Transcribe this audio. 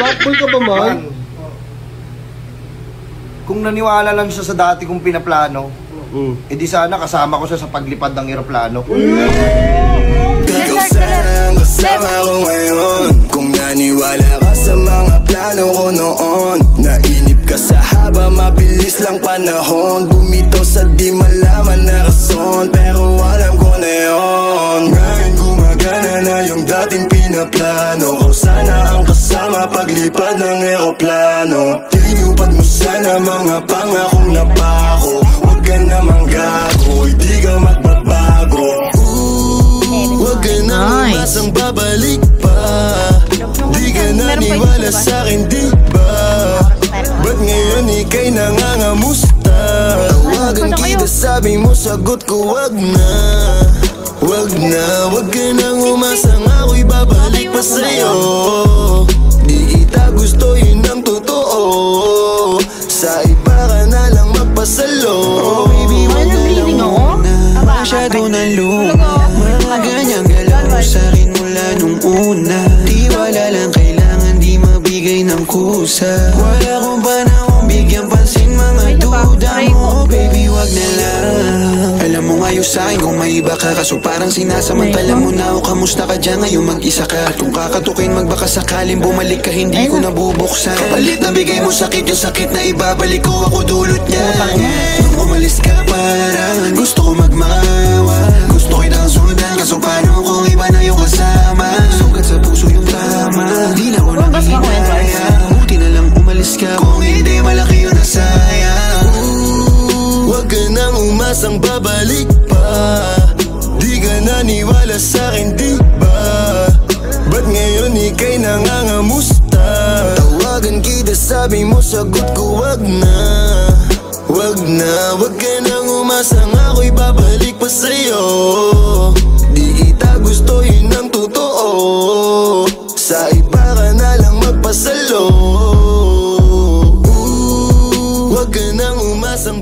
Fuckboy ka ba, man? Kung naniwala lang siya sa dati kong pinaplano, edi sana kasama ko siya sa paglipad ng eroplano. Ikaw sana ang kasama ko ngayon. Kung naniwala ka sa mga plano ko noon, nainip ka sa haba, mabilis lang panahon. Bumitaw sa di malaman na rason, pero alam ko na yun. Ngayon gumagana na yung dating pinaplano. Kung sana ang kasama paglipad ng eroplano. Tinupad mo sana mga pangakong napako. Huwag ka namang gago, hindi ka magbabago. Huwag ka nang umasang babalik pa. Di ka naniwala sa'kin, di ba? Ba't ngayon ika'y nangangamusta? Tawagan kita, sabi mo, sagot ko wag na. Wag na, wag ka nang umasang ako'y babalik pa sa'yo. Di kita gusto, yun ang totoo. Sa iba ka na lang magpasalo. Baby, wag na lang muna, masyado na luma. Mga ganyang galaw sa'kin mula nung una. Di wala lang kailangan, di mabigay ng kusa. Wala kong panahon bigyan pansin mga duda mo. Baby, wag na lang. Alam mo ngayon sa'kin kung may iba ka, kaso parang sinasamantala mo na o kamusta ka dyan ngayon mag-isa ka. At kung kakatukin magbaka sakaling bumalik ka, hindi ko nabubuksan. Kapalit na bigay mo sakit, yung sakit na ibabalik ko, ako dulot niya. Nung umalis ka parang gusto ko magmawa. Gusto kitang sundan, kaso paano kung iba na yung kasama? Sugat sa puso yung tama, di na ko nakinaya. Buti na lang umalis ka, kung hindi malaki yung nasayang. Huwag ka nang umasang babalik pa. Di ka naniwala sa'kin, di ba? Ba't ngayon ika'y nangangamusta? Tawagan kita, sabi mo, sagot ko wag na. Wag na, wag ka nang umasang ako'y babalik pa sa'yo. Di kita gusto, yun ang totoo. Sa iba ka na lang magpasalo. Wag ka nang umasang